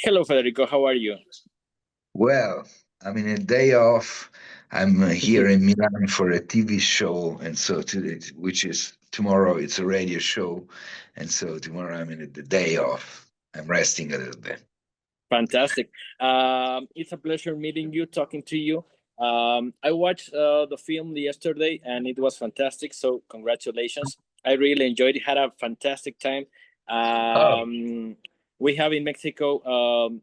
Hello, Federico. How are you? Well, I'm in a day off. I'm here in Milan for a TV show, and so today, which is tomorrow, it's a radio show, and so tomorrow I'm in the day off. I'm resting a little bit. Fantastic. It's a pleasure meeting you, talking to you. I watched the film yesterday, and it was fantastic. So congratulations. I really enjoyed it. Had a fantastic time. Oh, We have in Mexico.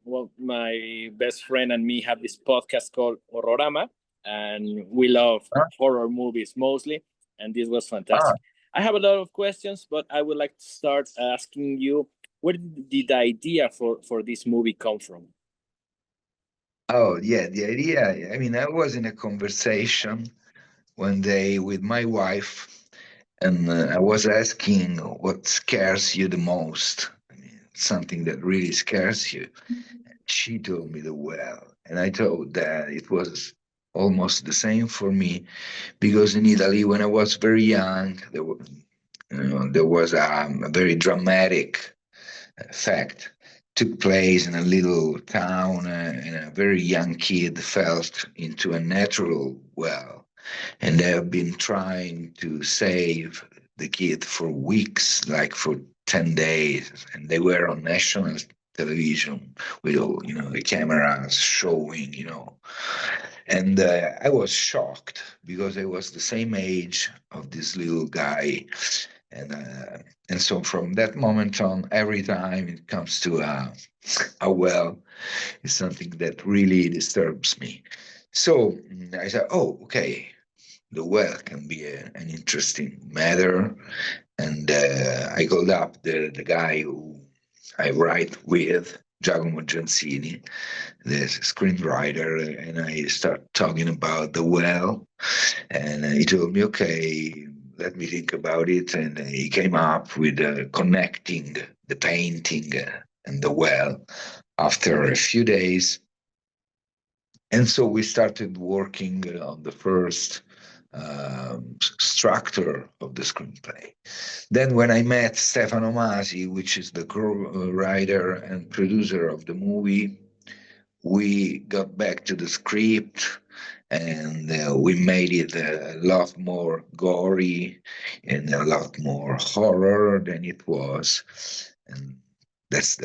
Well, my best friend and me have this podcast called Horrorama, and we love huh? horror movies mostly. And this was Ah, fantastic. I have a lot of questions, but I would like to start asking you, where did the idea for this movie come from? oh, yeah. The idea. I mean, I was in a conversation one day with my wife, and I was asking what scares you the most. I mean, something that really scares you. She told me the well, and I thought that it was almost the same for me because in Italy, when I was very young, there was a very dramatic fact took place in a little town, and a very young kid fell into a natural well, and they have been trying to save the kid for weeks, like for 10 days, and they were on national television with all, the cameras showing, and I was shocked because I was the same age of this little guy, and uh, and so from that moment on, every time it comes to a well, it's something that really disturbs me. So I said, oh, okay, the well can be an interesting matter. And I called up the guy who I write with, Giacomo Giansini, the screenwriter, and I start talking about the well. And he told me, okay, let me think about it. And he came up with connecting the painting and the well after a few days. And so we started working on the first structure of the screenplay. Then, when I met Stefano Masi, which is the writer and producer of the movie, we got back to the script, and we made it a lot more gory and a lot more horror than it was. And that's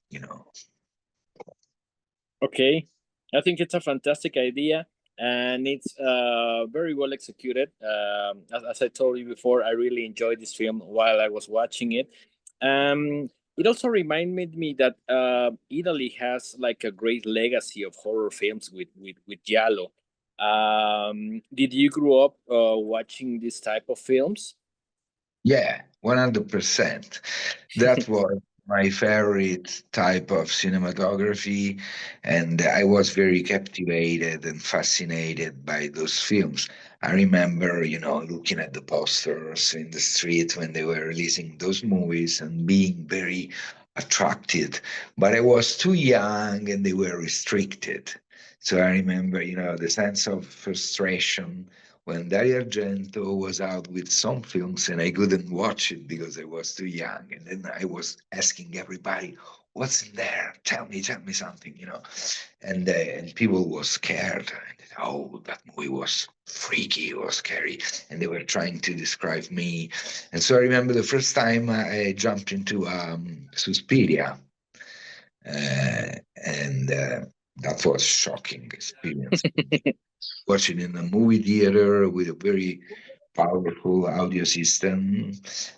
you know, Okay, I think it's a fantastic idea, and it's very well executed. As I told you before, I really enjoyed this film while I was watching it. It also reminded me that Italy has like a great legacy of horror films with Giallo. Did you grow up watching this type of films? yeah, 100%. That was my favorite type of cinematography, and I was very captivated and fascinated by those films. I remember, looking at the posters in the street when they were releasing those movies and being very attracted, but I was too young and they were restricted. So I remember, the sense of frustration when Dario Argento was out with some films and I couldn't watch it because I was too young. And then I was asking everybody, what's in there? Tell me something, And people were scared. Oh, that movie was freaky, it was scary. And they were trying to describe me. And so I remember the first time I jumped into Suspiria. And that was shocking experience. Watching in a movie theater with a very powerful audio system,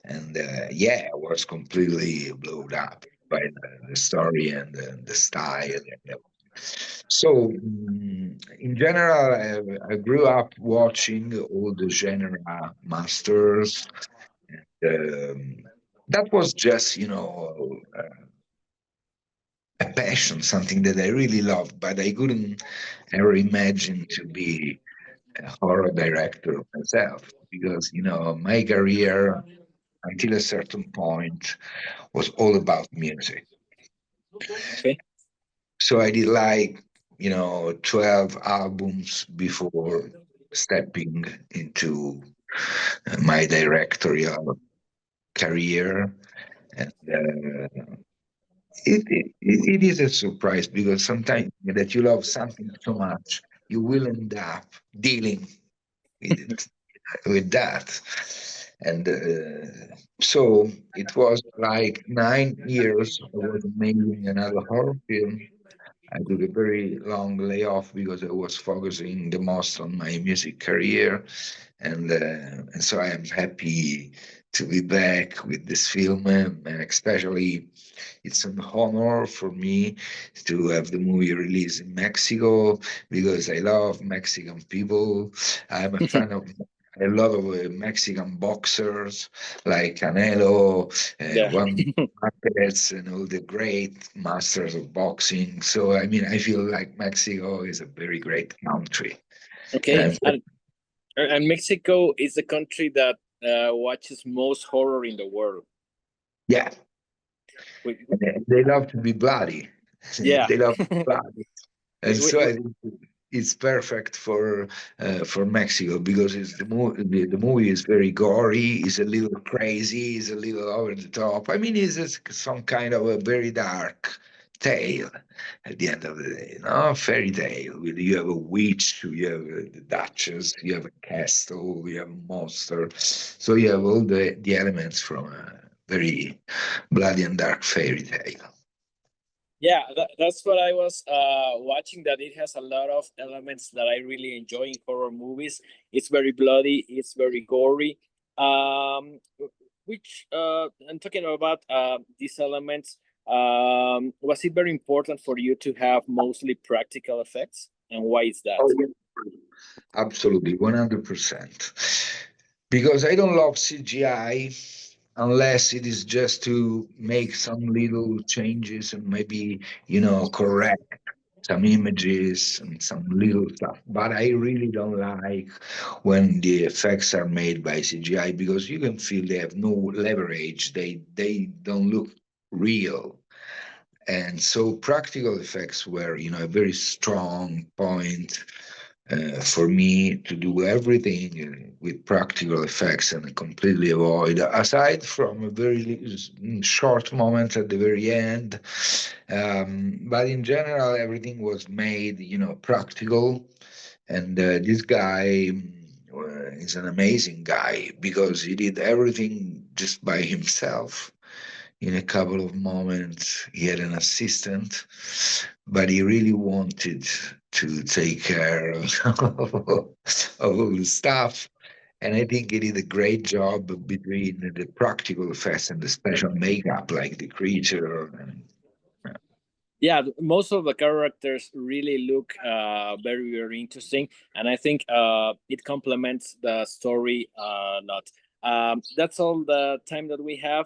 and yeah, I was completely blown up by the story and the style. So, in general, I grew up watching all the genre masters. Um, that was just, a passion, something that I really loved, but I couldn't ever imagine to be a horror director myself because my career until a certain point was all about music. Okay. So I did like 12 albums before stepping into my directorial career, and It is a surprise because sometimes that you love something so much, you will end up dealing with it, with that. And so it was like 9 years I was making another horror film. I took a very long layoff because I was focusing the most on my music career, and so I am happy to be back with this film, and especially it's an honor for me to have the movie released in Mexico because I love Mexican people. I'm a fan of a lot of Mexican boxers like Canelo, Yeah. Juan Marquez, and all the great masters of boxing. So, I mean, I feel like Mexico is a very great country. And Okay. I'm, And Mexico is the country that watches most horror in the world. yeah, We, and they love to be bloody. yeah. They love bloody. And we, so we, I think it's perfect for Mexico because the movie is very gory, is a little crazy, is a little over the top. I mean, it's just some kind of a very dark tale at the end of the day, no fairy tale. You have a witch, you have the Duchess, you have a castle, you have a monster, so you have all the elements from a very bloody and dark fairy tale. Yeah, that's what I was watching. That it has a lot of elements that I really enjoy in horror movies. It's very bloody. It's very gory. Um, which I'm talking about these elements. Was it very important for you to have mostly practical effects, and why is that? Oh, yeah. Absolutely, 100%. Because I don't love CGI unless it is just to make some little changes and maybe, correct some images and some little stuff. But I really don't like when the effects are made by CGI because you can feel they have no leverage. They don't look real. And so practical effects were, a very strong point for me to do everything with practical effects and completely avoid, aside from a very short moment at the very end. But in general, everything was made, practical. And this guy is an amazing guy because he did everything just by himself. In a couple of moments, he had an assistant, but he really wanted to take care of all the stuff. And I think he did a great job between the practical effects and the special makeup, like the creature. And, Yeah, most of the characters really look very very interesting, and I think it complements the story a lot. That's all the time that we have.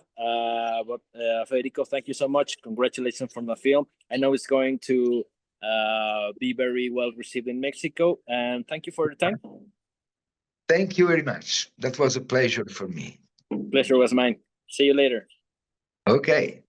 But Federico, thank you so much. Congratulations from the film. I know it's going to be very well received in Mexico, and thank you for the time. thank you very much. That was a pleasure for me. Pleasure was mine. See you later. Okay.